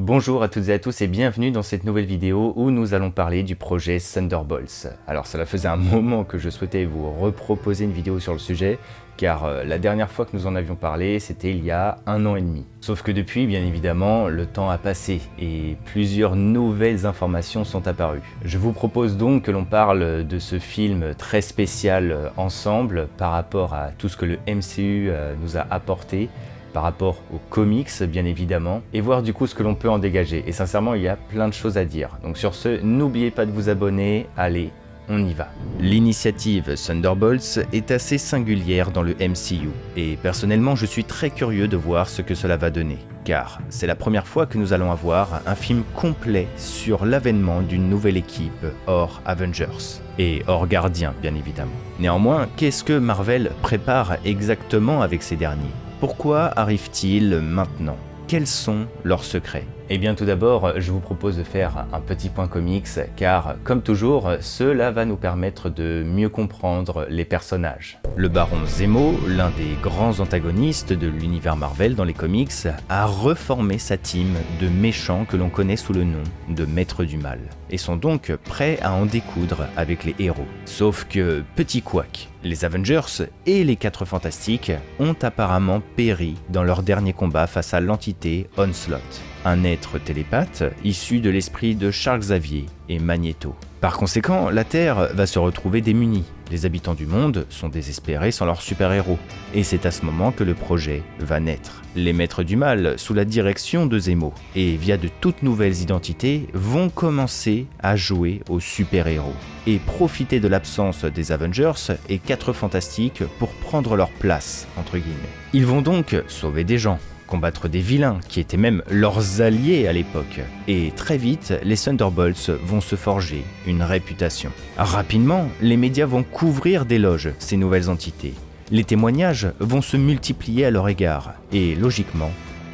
Bonjour à toutes et à tous et bienvenue dans cette nouvelle vidéo où nous allons parler du projet Thunderbolts. Alors cela faisait un moment que je souhaitais vous reproposer une vidéo sur le sujet car la dernière fois que nous en avions parlé c'était il y a 1 an et demi. Sauf que depuis bien évidemment le temps a passé et plusieurs nouvelles informations sont apparues. Je vous propose donc que l'on parle de ce film très spécial ensemble par rapport à tout ce que le MCU nous a apporté, par rapport aux comics bien évidemment, et voir du coup ce que l'on peut en dégager. Et sincèrement, il y a plein de choses à dire. Donc sur ce, n'oubliez pas de vous abonner, allez, on y va. L'initiative Thunderbolts est assez singulière dans le MCU, et personnellement je suis très curieux de voir ce que cela va donner. Car c'est la première fois que nous allons avoir un film complet sur l'avènement d'une nouvelle équipe hors Avengers, et hors Gardiens bien évidemment. Néanmoins, qu'est-ce que Marvel prépare exactement avec ces derniers ? Pourquoi arrive-t-il maintenant? Quels sont leurs secrets? Eh bien tout d'abord, je vous propose de faire un petit point comics, car comme toujours, cela va nous permettre de mieux comprendre les personnages. Le baron Zemo, l'un des grands antagonistes de l'univers Marvel dans les comics, a reformé sa team de méchants que l'on connaît sous le nom de Maîtres du Mal, et sont donc prêts à en découdre avec les héros. Sauf que, petit couac, les Avengers et les 4 Fantastiques ont apparemment péri dans leur dernier combat face à l'entité Onslaught, un être télépathe issu de l'esprit de Charles Xavier et Magneto. Par conséquent, la Terre va se retrouver démunie. Les habitants du monde sont désespérés sans leurs super-héros. Et c'est à ce moment que le projet va naître. Les Maîtres du Mal, sous la direction de Zemo, et via de toutes nouvelles identités, vont commencer à jouer aux super-héros et profiter de l'absence des Avengers et 4 Fantastiques pour prendre leur place, entre guillemets. Ils vont donc sauver des gens, combattre des vilains qui étaient même leurs alliés à l'époque. Et très vite, les Thunderbolts vont se forger une réputation. Rapidement, les médias vont couvrir d'éloges ces nouvelles entités. Les témoignages vont se multiplier à leur égard. Et logiquement,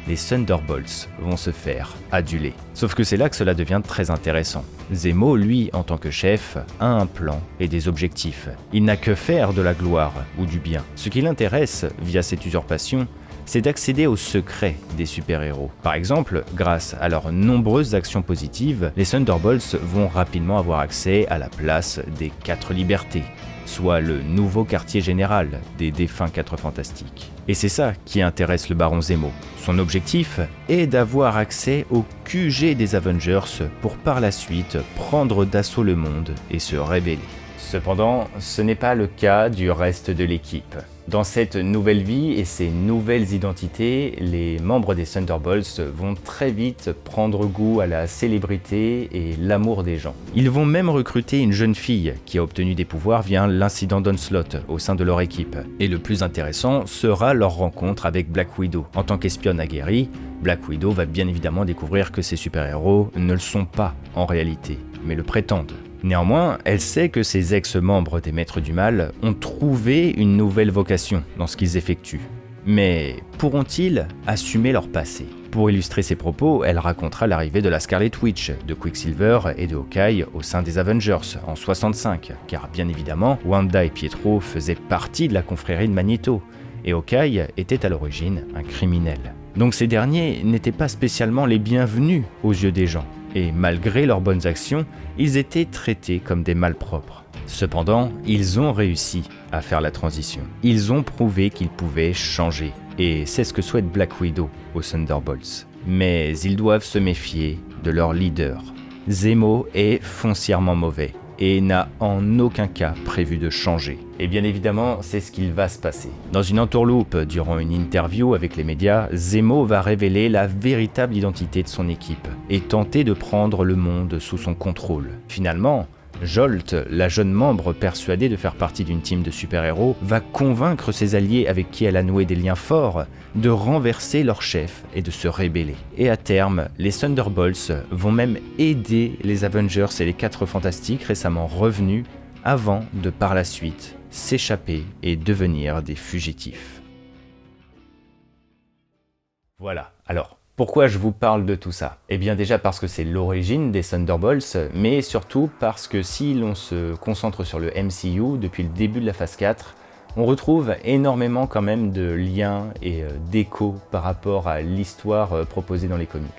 les Thunderbolts vont se faire aduler. Sauf que c'est là que cela devient très intéressant. Zemo, lui, en tant que chef, a un plan et des objectifs. Il n'a que faire de la gloire ou du bien. Ce qui l'intéresse, via cette usurpation, c'est d'accéder aux secrets des super-héros. Par exemple, grâce à leurs nombreuses actions positives, les Thunderbolts vont rapidement avoir accès à la place des 4 libertés, soit le nouveau quartier général des défunts 4 Fantastiques. Et c'est ça qui intéresse le baron Zemo. Son objectif est d'avoir accès au QG des Avengers pour par la suite prendre d'assaut le monde et se révéler. Cependant, ce n'est pas le cas du reste de l'équipe. Dans cette nouvelle vie et ces nouvelles identités, les membres des Thunderbolts vont très vite prendre goût à la célébrité et l'amour des gens. Ils vont même recruter une jeune fille qui a obtenu des pouvoirs via l'incident d'Onslaught au sein de leur équipe. Et le plus intéressant sera leur rencontre avec Black Widow. En tant qu'espionne aguerrie, Black Widow va bien évidemment découvrir que ces super-héros ne le sont pas en réalité, mais le prétendent. Néanmoins, elle sait que ces ex-membres des Maîtres du Mal ont trouvé une nouvelle vocation dans ce qu'ils effectuent. Mais pourront-ils assumer leur passé? Pour illustrer ses propos, elle racontera l'arrivée de la Scarlet Witch, de Quicksilver et de Hawkeye au sein des Avengers en 65, car bien évidemment, Wanda et Pietro faisaient partie de la confrérie de Magneto, et Hawkeye était à l'origine un criminel. Donc ces derniers n'étaient pas spécialement les bienvenus aux yeux des gens. Et malgré leurs bonnes actions, ils étaient traités comme des malpropres. Cependant, ils ont réussi à faire la transition. Ils ont prouvé qu'ils pouvaient changer. Et c'est ce que souhaite Black Widow aux Thunderbolts. Mais ils doivent se méfier de leur leader. Zemo est foncièrement mauvais et n'a en aucun cas prévu de changer. Et bien évidemment, c'est ce qu'il va se passer. Dans une entourloupe, durant une interview avec les médias, Zemo va révéler la véritable identité de son équipe et tenter de prendre le monde sous son contrôle. Finalement, Jolt, la jeune membre persuadée de faire partie d'une team de super-héros, va convaincre ses alliés avec qui elle a noué des liens forts de renverser leur chef et de se rébeller. Et à terme, les Thunderbolts vont même aider les Avengers et les 4 Fantastiques récemment revenus avant de par la suite s'échapper et devenir des fugitifs. Voilà, alors pourquoi je vous parle de tout ça? Eh bien déjà parce que c'est l'origine des Thunderbolts, mais surtout parce que si l'on se concentre sur le MCU, depuis le début de la phase 4, On retrouve énormément quand même de liens et d'échos par rapport à l'histoire proposée dans les comics.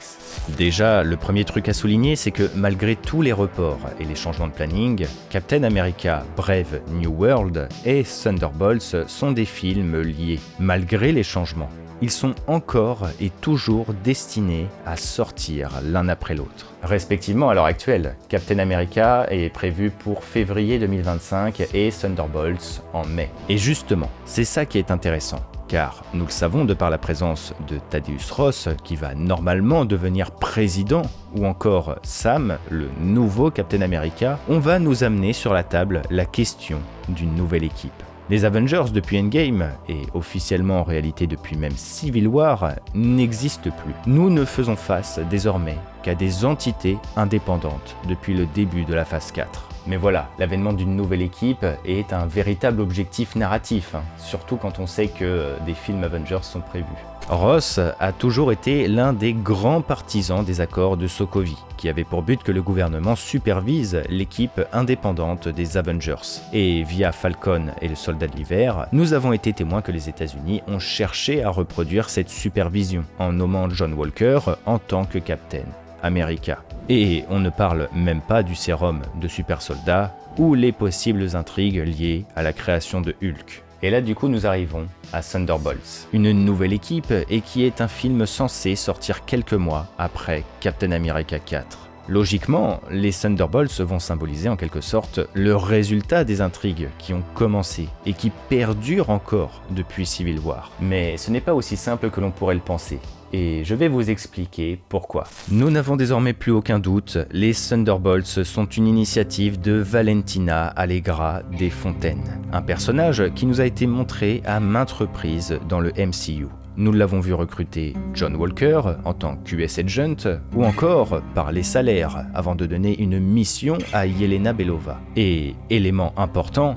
Déjà, le premier truc à souligner, c'est que malgré tous les reports et les changements de planning, Captain America Brave New World et Thunderbolts sont des films liés. Malgré les changements, ils sont encore et toujours destinés à sortir l'un après l'autre. Respectivement, à l'heure actuelle, Captain America est prévu pour février 2025 et Thunderbolts en mai. Et justement, c'est ça qui est intéressant. Car nous le savons de par la présence de Thaddeus Ross, qui va normalement devenir président, ou encore Sam, le nouveau Captain America, on va nous amener sur la table la question d'une nouvelle équipe. Les Avengers depuis Endgame, et officiellement en réalité depuis même Civil War, n'existent plus. Nous ne faisons face désormais qu'à des entités indépendantes depuis le début de la phase 4. Mais voilà, l'avènement d'une nouvelle équipe est un véritable objectif narratif, surtout quand on sait que des films Avengers sont prévus. Ross a toujours été l'un des grands partisans des accords de Sokovie, qui avaient pour but que le gouvernement supervise l'équipe indépendante des Avengers. Et via Falcon et le Soldat de l'Hiver, nous avons été témoins que les États-Unis ont cherché à reproduire cette supervision, en nommant John Walker en tant que Captain America. Et on ne parle même pas du sérum de super soldat ou les possibles intrigues liées à la création de Hulk. Et là du coup nous arrivons à Thunderbolts, une nouvelle équipe et qui est un film censé sortir quelques mois après Captain America 4. Logiquement, les Thunderbolts vont symboliser en quelque sorte le résultat des intrigues qui ont commencé et qui perdurent encore depuis Civil War. Mais ce n'est pas aussi simple que l'on pourrait le penser. Et je vais vous expliquer pourquoi. Nous n'avons désormais plus aucun doute, les Thunderbolts sont une initiative de Valentina Allegra des Fontaines, un personnage qui nous a été montré à maintes reprises dans le MCU. Nous l'avons vu recruter John Walker en tant qu'US Agent, ou encore par les salaires, avant de donner une mission à Yelena Belova. Et, élément important,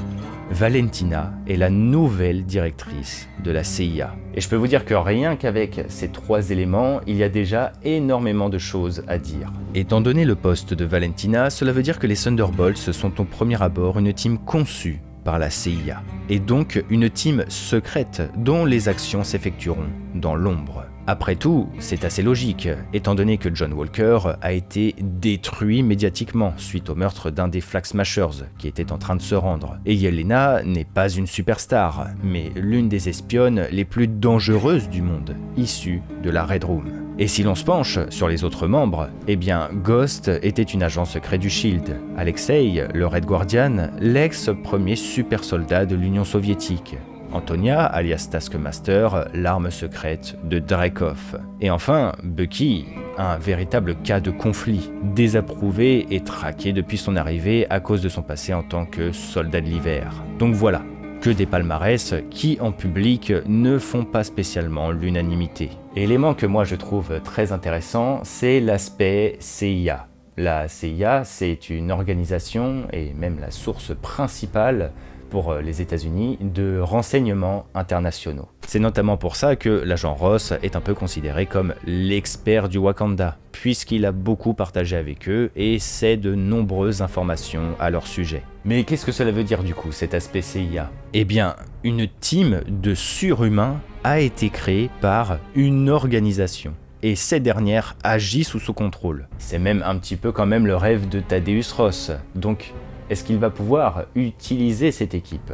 Valentina est la nouvelle directrice de la CIA. Et je peux vous dire que rien qu'avec ces 3 éléments, il y a déjà énormément de choses à dire. Étant donné le poste de Valentina, cela veut dire que les Thunderbolts sont au premier abord une team conçue par la CIA, et donc une team secrète dont les actions s'effectueront dans l'ombre. Après tout, c'est assez logique, étant donné que John Walker a été détruit médiatiquement suite au meurtre d'un des Flag Smashers qui était en train de se rendre. Et Yelena n'est pas une superstar, mais l'une des espionnes les plus dangereuses du monde, issue de la Red Room. Et si l'on se penche sur les autres membres, eh bien Ghost était une agent secret du SHIELD, Alexei, le Red Guardian, l'ex-premier super soldat de l'Union soviétique, Antonia, alias Taskmaster, l'arme secrète de Dreykov. Et enfin, Bucky, un véritable cas de conflit, désapprouvé et traqué depuis son arrivée à cause de son passé en tant que soldat de l'hiver. Donc voilà, que des palmarès qui, en public, ne font pas spécialement l'unanimité. Élément que moi je trouve très intéressant, c'est l'aspect CIA. La CIA, c'est une organisation et même la source principale pour les États-Unis de renseignements internationaux. C'est notamment pour ça que l'agent Ross est un peu considéré comme l'expert du Wakanda, puisqu'il a beaucoup partagé avec eux et sait de nombreuses informations à leur sujet. Mais qu'est-ce que cela veut dire du coup, cet aspect CIA ? Eh bien, une team de surhumains a été créée par une organisation. Et cette dernière agit sous son contrôle. C'est même un petit peu quand même le rêve de Thaddeus Ross. Donc, est-ce qu'il va pouvoir utiliser cette équipe ?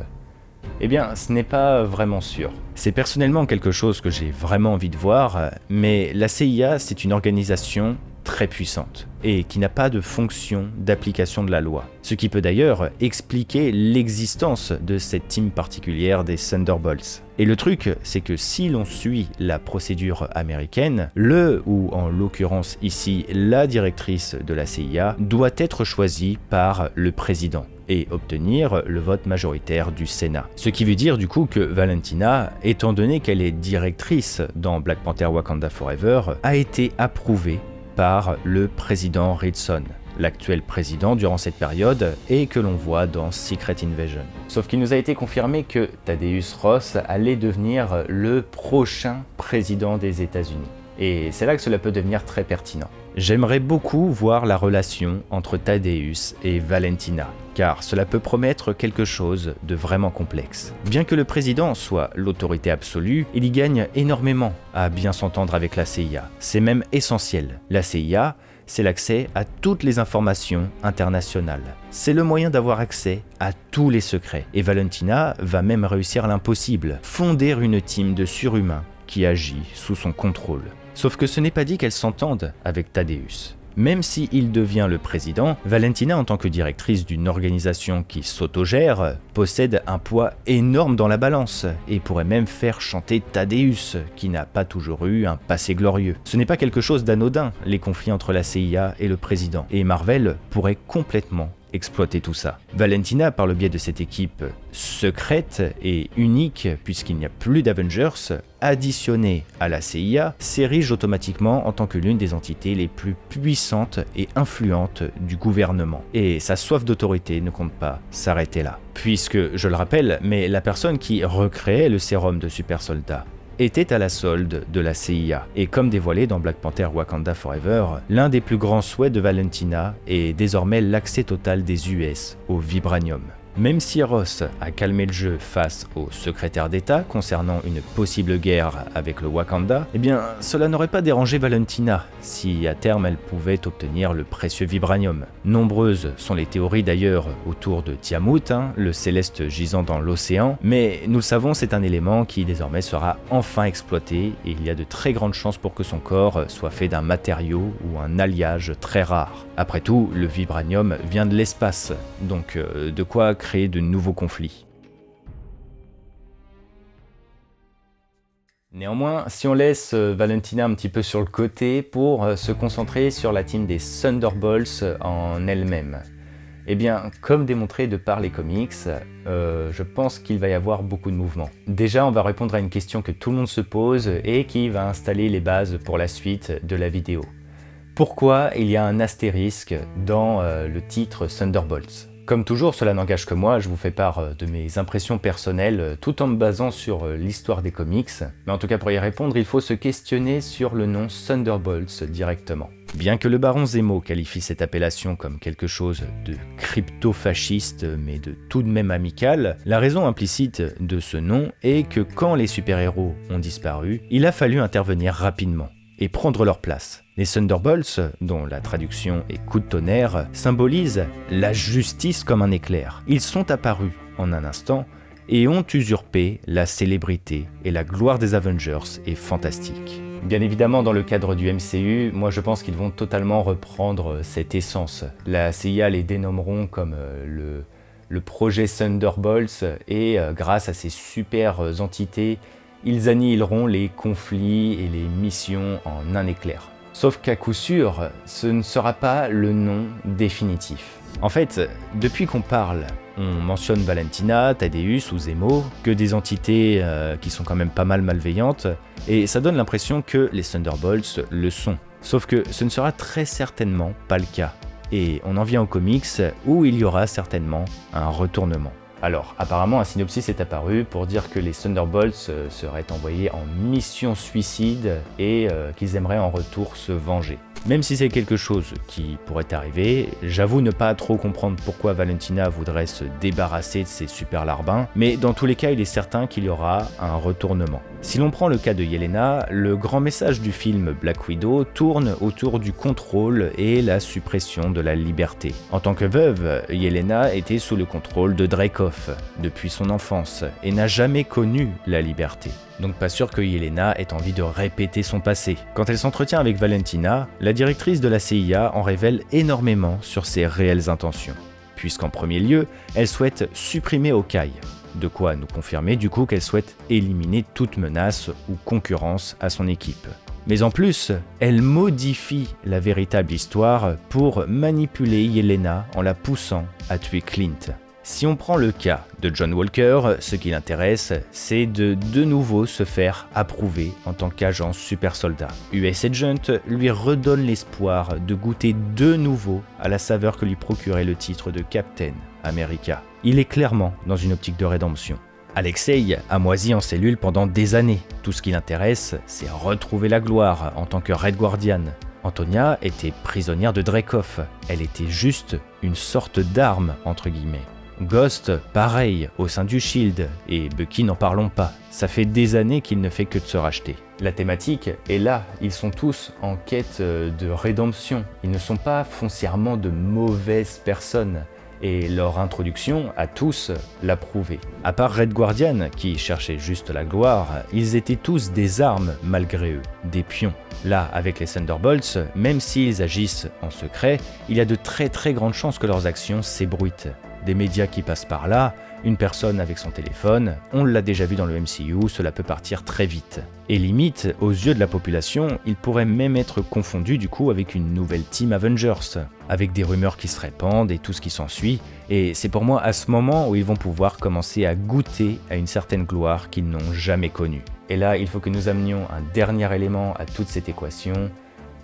Eh bien, ce n'est pas vraiment sûr. C'est personnellement quelque chose que j'ai vraiment envie de voir, mais la CIA, c'est une organisation très puissante et qui n'a pas de fonction d'application de la loi. Ce qui peut d'ailleurs expliquer l'existence de cette team particulière des Thunderbolts. Et le truc, c'est que si l'on suit la procédure américaine, ou en l'occurrence ici la directrice de la CIA, doit être choisie par le président et obtenir le vote majoritaire du Sénat. Ce qui veut dire du coup que Valentina, étant donné qu'elle est directrice dans Black Panther Wakanda Forever, a été approuvée par le président Ridson, l'actuel président durant cette période et que l'on voit dans Secret Invasion. Sauf qu'il nous a été confirmé que Thaddeus Ross allait devenir le prochain président des États-Unis. Et c'est là que cela peut devenir très pertinent. J'aimerais beaucoup voir la relation entre Thaddeus et Valentina, car cela peut promettre quelque chose de vraiment complexe. Bien que le président soit l'autorité absolue, il y gagne énormément à bien s'entendre avec la CIA. C'est même essentiel. La CIA, c'est l'accès à toutes les informations internationales. C'est le moyen d'avoir accès à tous les secrets. Et Valentina va même réussir l'impossible, fonder une team de surhumains qui agit sous son contrôle. Sauf que ce n'est pas dit qu'elle s'entende avec Thaddeus. Même s'il devient le président, Valentina, en tant que directrice d'une organisation qui s'autogère, possède un poids énorme dans la balance et pourrait même faire chanter Thaddeus, qui n'a pas toujours eu un passé glorieux. Ce n'est pas quelque chose d'anodin, les conflits entre la CIA et le président, et Marvel pourrait complètement exploiter tout ça. Valentina, par le biais de cette équipe secrète et unique, puisqu'il n'y a plus d'Avengers, additionnée à la CIA, s'érige automatiquement en tant que l'une des entités les plus puissantes et influentes du gouvernement. Et sa soif d'autorité ne compte pas s'arrêter là. Puisque, je le rappelle, mais la personne qui recréait le sérum de super soldat était à la solde de la CIA. Et comme dévoilé dans Black Panther Wakanda Forever, l'un des plus grands souhaits de Valentina est désormais l'accès total des US au vibranium. Même si Ross a calmé le jeu face au secrétaire d'État concernant une possible guerre avec le Wakanda, eh bien cela n'aurait pas dérangé Valentina si à terme elle pouvait obtenir le précieux vibranium. Nombreuses sont les théories d'ailleurs autour de Tiamut, le céleste gisant dans l'océan, mais nous le savons, c'est un élément qui désormais sera enfin exploité et il y a de très grandes chances pour que son corps soit fait d'un matériau ou un alliage très rare. Après tout, le vibranium vient de l'espace, donc de quoi créer de nouveaux conflits. Néanmoins, si on laisse Valentina un petit peu sur le côté pour se concentrer sur la team des Thunderbolts en elle-même, eh bien, comme démontré de par les comics, je pense qu'il va y avoir beaucoup de mouvements. Déjà, on va répondre à une question que tout le monde se pose et qui va installer les bases pour la suite de la vidéo. Pourquoi il y a un astérisque dans le titre Thunderbolts ? Comme toujours, cela n'engage que moi, je vous fais part de mes impressions personnelles tout en me basant sur l'histoire des comics. Mais en tout cas, pour y répondre, il faut se questionner sur le nom Thunderbolts directement. Bien que le baron Zemo qualifie cette appellation comme quelque chose de crypto-fasciste, mais de tout de même amical, la raison implicite de ce nom est que quand les super-héros ont disparu, il a fallu intervenir rapidement et prendre leur place. Les Thunderbolts, dont la traduction est coup de tonnerre, symbolisent la justice comme un éclair. Ils sont apparus en un instant et ont usurpé la célébrité et la gloire des Avengers est fantastique. Bien évidemment, dans le cadre du MCU, moi je pense qu'ils vont totalement reprendre cette essence. La CIA les dénommeront comme le projet Thunderbolts et grâce à ces super entités, ils annihileront les conflits et les missions en un éclair. Sauf qu'à coup sûr, ce ne sera pas le nom définitif. En fait, depuis qu'on parle, on mentionne Valentina, Thaddeus ou Zemo, que des entités qui sont quand même pas mal malveillantes, et ça donne l'impression que les Thunderbolts le sont. Sauf que ce ne sera très certainement pas le cas. Et on en vient aux comics où il y aura certainement un retournement. Alors, apparemment, un synopsis est apparu pour dire que les Thunderbolts seraient envoyés en mission suicide et qu'ils aimeraient en retour se venger. Même si c'est quelque chose qui pourrait arriver, j'avoue ne pas trop comprendre pourquoi Valentina voudrait se débarrasser de ces super larbins, mais dans tous les cas, il est certain qu'il y aura un retournement. Si l'on prend le cas de Yelena, le grand message du film Black Widow tourne autour du contrôle et la suppression de la liberté. En tant que veuve, Yelena était sous le contrôle de Dreykov depuis son enfance et n'a jamais connu la liberté. Donc pas sûr que Yelena ait envie de répéter son passé. Quand elle s'entretient avec Valentina, la directrice de la CIA en révèle énormément sur ses réelles intentions. Puisqu'en premier lieu, elle souhaite supprimer Hawkeye. De quoi nous confirmer du coup qu'elle souhaite éliminer toute menace ou concurrence à son équipe. Mais en plus, elle modifie la véritable histoire pour manipuler Yelena en la poussant à tuer Clint. Si on prend le cas de John Walker, ce qui l'intéresse, c'est de nouveau se faire approuver en tant qu'agent super soldat. US Agent lui redonne l'espoir de goûter de nouveau à la saveur que lui procurait le titre de Captain America. Il est clairement dans une optique de rédemption. Alexei a moisi en cellule pendant des années. Tout ce qui l'intéresse, c'est retrouver la gloire en tant que Red Guardian. Antonia était prisonnière de Dreykov. Elle était juste une sorte d'arme, entre guillemets. Ghost, pareil, au sein du Shield, et Bucky n'en parlons pas. Ça fait des années qu'il ne fait que de se racheter. La thématique est là, ils sont tous en quête de rédemption. Ils ne sont pas foncièrement de mauvaises personnes. Et leur introduction à tous l'a prouvé. À part Red Guardian, qui cherchait juste la gloire, ils étaient tous des armes malgré eux, des pions. Là, avec les Thunderbolts, même s'ils agissent en secret, il y a de très grandes chances que leurs actions s'ébruitent. Des médias qui passent par là, une personne avec son téléphone, on l'a déjà vu dans le MCU, cela peut partir très vite. Et limite, aux yeux de la population, il pourrait même être confondu du coup avec une nouvelle team Avengers, avec des rumeurs qui se répandent et tout ce qui s'ensuit, et c'est pour moi à ce moment où ils vont pouvoir commencer à goûter à une certaine gloire qu'ils n'ont jamais connue. Et là, il faut que nous amenions un dernier élément à toute cette équation,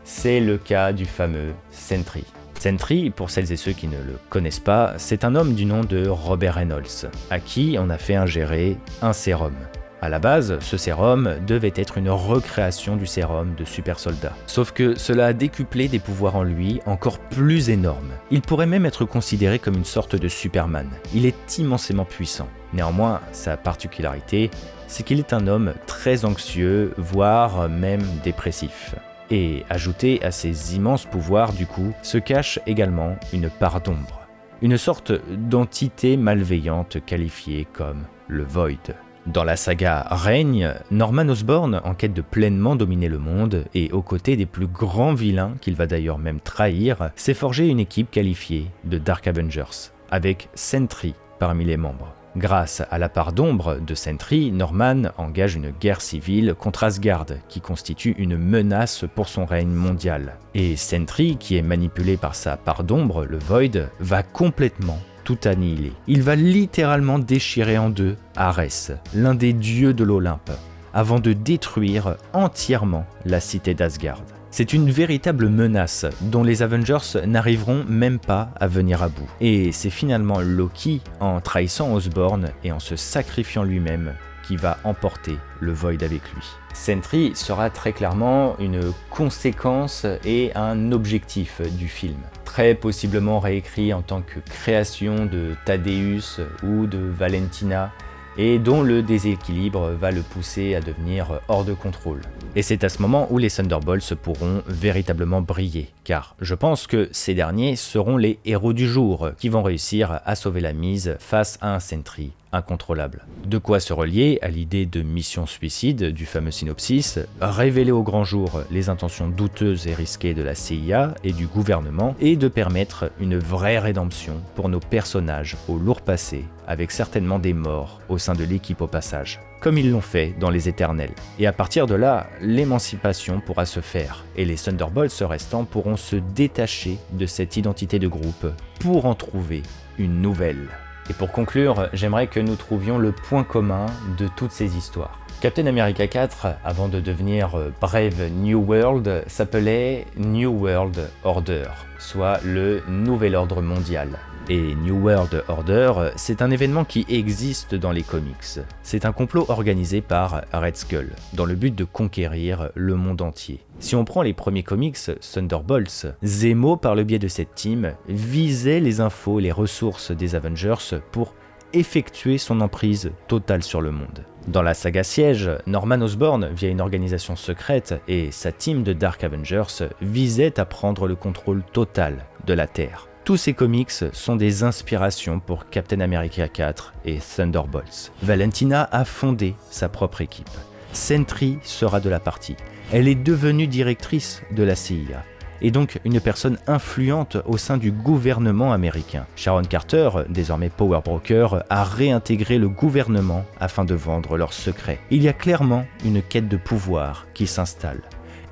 c'est le cas du fameux Sentry. Sentry, pour celles et ceux qui ne le connaissent pas, c'est un homme du nom de Robert Reynolds, à qui on a fait ingérer un sérum. À la base, ce sérum devait être une recréation du sérum de super soldat. Sauf que cela a décuplé des pouvoirs en lui encore plus énormes. Il pourrait même être considéré comme une sorte de Superman. Il est immensément puissant. Néanmoins, sa particularité, c'est qu'il est un homme très anxieux, voire même dépressif. Et ajouté à ces immenses pouvoirs du coup, se cache également une part d'ombre. Une sorte d'entité malveillante qualifiée comme le Void. Dans la saga Règne, Norman Osborn, en quête de pleinement dominer le monde, et aux côtés des plus grands vilains qu'il va d'ailleurs même trahir, s'est forgé une équipe qualifiée de Dark Avengers, avec Sentry parmi les membres. Grâce à la part d'ombre de Sentry, Norman engage une guerre civile contre Asgard, qui constitue une menace pour son règne mondial. Et Sentry, qui est manipulé par sa part d'ombre, le Void, va complètement tout annihiler. Il va littéralement déchirer en deux Arès, l'un des dieux de l'Olympe, avant de détruire entièrement la cité d'Asgard. C'est une véritable menace dont les Avengers n'arriveront même pas à venir à bout. Et c'est finalement Loki, en trahissant Osborn et en se sacrifiant lui-même, qui va emporter le Void avec lui. Sentry sera très clairement une conséquence et un objectif du film. Très possiblement réécrit en tant que création de Thaddeus ou de Valentina, et dont le déséquilibre va le pousser à devenir hors de contrôle. Et c'est à ce moment où les Thunderbolts pourront véritablement briller, car je pense que ces derniers seront les héros du jour, qui vont réussir à sauver la mise face à un Sentry incontrôlable. De quoi se relier à l'idée de mission suicide du fameux synopsis, révéler au grand jour les intentions douteuses et risquées de la CIA et du gouvernement, et de permettre une vraie rédemption pour nos personnages au lourd passé, avec certainement des morts au sein de l'équipe au passage, comme ils l'ont fait dans Les Éternels. Et à partir de là, l'émancipation pourra se faire, et les Thunderbolts restants pourront se détacher de cette identité de groupe pour en trouver une nouvelle. Et pour conclure, j'aimerais que nous trouvions le point commun de toutes ces histoires. Captain America 4, avant de devenir Brave New World, s'appelait New World Order, soit le Nouvel Ordre Mondial. Et New World Order, c'est un événement qui existe dans les comics. C'est un complot organisé par Red Skull, dans le but de conquérir le monde entier. Si on prend les premiers comics, Thunderbolts, Zemo, par le biais de cette team, visait les infos et les ressources des Avengers pour effectuer son emprise totale sur le monde. Dans la saga Siège, Norman Osborn, via une organisation secrète, et sa team de Dark Avengers visaient à prendre le contrôle total de la Terre. Tous ces comics sont des inspirations pour Captain America 4 et Thunderbolts. Valentina a fondé sa propre équipe. Sentry sera de la partie. Elle est devenue directrice de la CIA, et donc une personne influente au sein du gouvernement américain. Sharon Carter, désormais Power Broker, a réintégré le gouvernement afin de vendre leurs secrets. Il y a clairement une quête de pouvoir qui s'installe.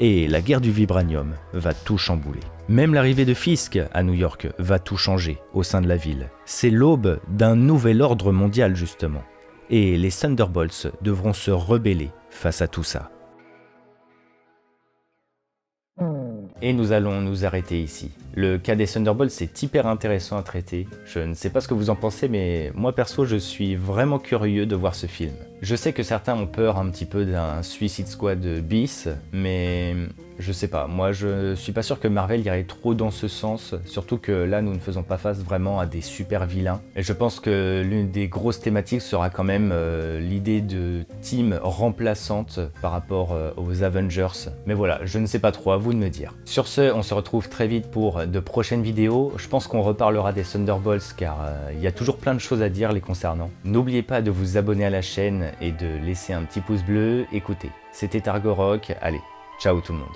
Et la guerre du vibranium va tout chambouler. Même l'arrivée de Fisk à New York va tout changer au sein de la ville. C'est l'aube d'un nouvel ordre mondial justement. Et les Thunderbolts devront se rebeller face à tout ça. Et nous allons nous arrêter ici. Le cas des Thunderbolts, c'est hyper intéressant à traiter. Je ne sais pas ce que vous en pensez, mais moi perso, je suis vraiment curieux de voir ce film. Je sais que certains ont peur un petit peu d'un Suicide Squad bis, mais je sais pas, moi je suis pas sûr que Marvel irait trop dans ce sens, surtout que là nous ne faisons pas face vraiment à des super vilains. Et je pense que l'une des grosses thématiques sera quand même l'idée de team remplaçante par rapport aux Avengers. Mais voilà, je ne sais pas trop, à vous de me dire. Sur ce, on se retrouve très vite pour de prochaines vidéos. Je pense qu'on reparlera des Thunderbolts car il y a toujours plein de choses à dire les concernant. N'oubliez pas de vous abonner à la chaîne et de laisser un petit pouce bleu. Écoutez, c'était Argorock, allez, ciao tout le monde.